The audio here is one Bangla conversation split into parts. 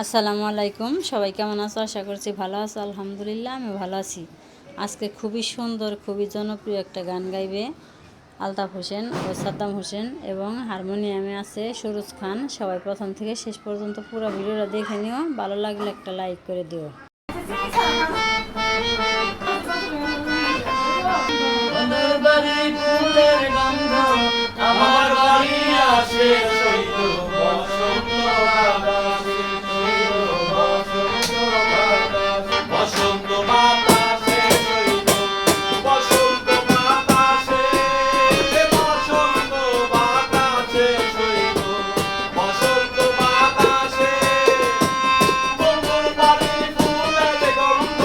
আসসালামু আলাইকুম। সবাই কেমন আছো? আশা করছি ভালো আছো। আলহামদুলিল্লাহ আমি ভালো আছি। আজকে খুবই সুন্দর, খুবই জনপ্রিয় একটা গান গাইবে আলতাফ হোসেন ও সাদ্দাম হোসেন, এবং হারমোনিয়ামে আছে সুরজ খান। সবাই প্রথম থেকে শেষ পর্যন্ত পুরো ভিডিওটা দেখে নিও। ভালো লাগলে একটা লাইক করে দিও। আমার বাড়ি আসে সৈত বসন্ত বাতাসে, বসন্ত বাতাসে সৈত বসন্ত বাতাসে, বসন্ত বাতাসে সৈত বসন্ত বাতাসে, বন্ধুর বাড়ি ফুলের গন্ধ,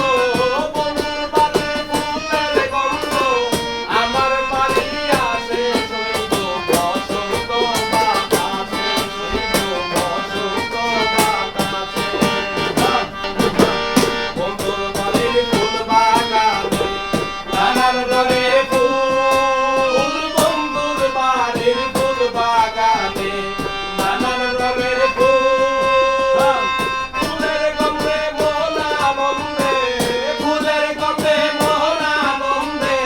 বন্ধুর বাড়ি ফুলের গন্ধ, আমার বাড়ি আসে সৈত বসন্ত বাতাসে, সৈত বসন্ত বাতাসে। বন্ধুর বাড়ির ফুল বাগানে নানান রঙের ফুল, বন্ধুর বাড়ির ফুল বাগানে নানান রঙের ফুল, ফুলের গন্ধে মন আনন্দে, ফুলের গন্ধে মন আনন্দে,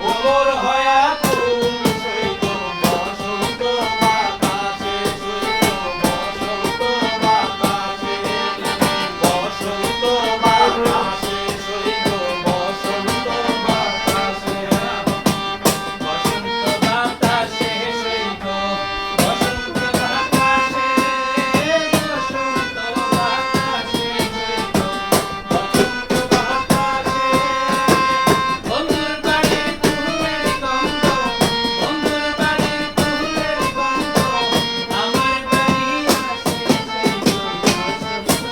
ভোর হয়া ফুল সৈত বসন্ত বাতাসে, সৈত বসন্ত বাতাসে, বসন্ত বাতাসে সৈত বসন্ত বাতাসে, বসন্ত বাতাসে সৈত বসন্ত বাতাসে, বসন্ত বাতাসে সৈত বসন্ত বাতাসে, বন্ধুর বাড়ি ফুলের গন্ধ, বন্ধুর বাড়ি ফুলের গন্ধ, আমার বাড়ি আসে সৈত বসন্ত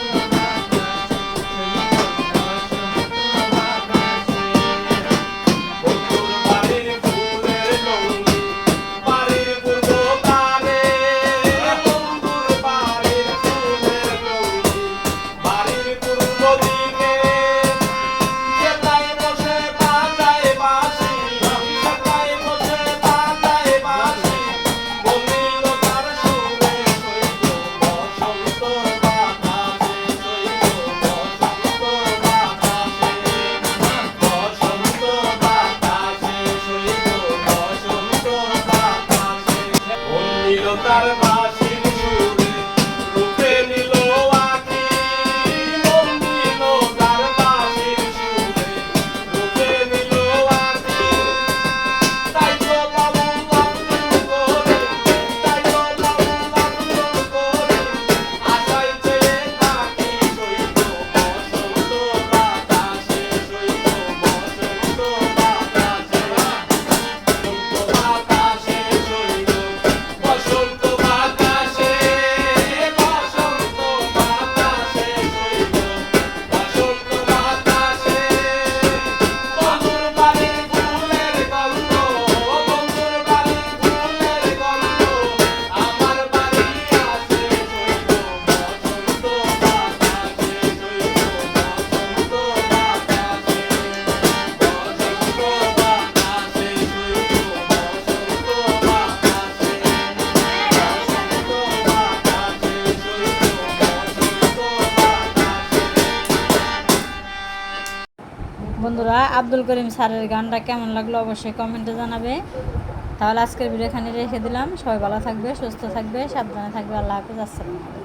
বন্ধুর বাড়ির ফুলের রঙে বাড়ির পূর্ব পারে, বন্ধুর বাড়ির ফুলের রঙে বাড়ির পূর্ব দিকে, সেটাই বসে বাজায় বাঁশি, সেটাই বসে বাজায় বাঁশি, বলিল তার সুরে সৈত বসন্ত বাতাসে, সৈত বসন্ত বাতাসে, বসন্ত বাতাসে সৈত বসন্ত বাতাসে, বলিল তার বাঁশির সুরে রূপে নিল আঁখি, বলিল তার বাঁশির সুরে রূপে নিল আঁখি, তাই তো বাবু লাঙ্গল করে, তাই তো বাবু লাঙ্গল করে, আশায় চেয়ে থাকি সৈত বসন্ত বাতাসে, সৈত বসন্ত বাতাসে, বসন্ত বাতাসে সৈত বসন্ত বাতাসে, বসন্ত বাতাসে সৈত বসন্ত বাতাসে, বন্ধুর বাড়ির ফুলের গন্ধ, বন্ধুর বাড়ির ফুলের গন্ধ, আমার বাড়ি আসে সৈত বসন্ত বাতাসে, সৈত বসন্ত বাতাসে, বসন্ত বাতাসে সৈত বসন্ত বাতাসে, বসন্ত বাতাসে সৈত বসন্ত বাতাসে। বন্ধুরা, আব্দুল করিম স্যারের গানটা কেমন লাগলো অবশ্যই কমেন্টে জানাবে। তাহলে আজকের ভিডিও এখানে রেখে দিলাম। সবাই ভালো থাকবে, সুস্থ থাকবে, সাবধানে থাকবে। আল্লাহ হাফেজ। আসসালামু আলাইকুম।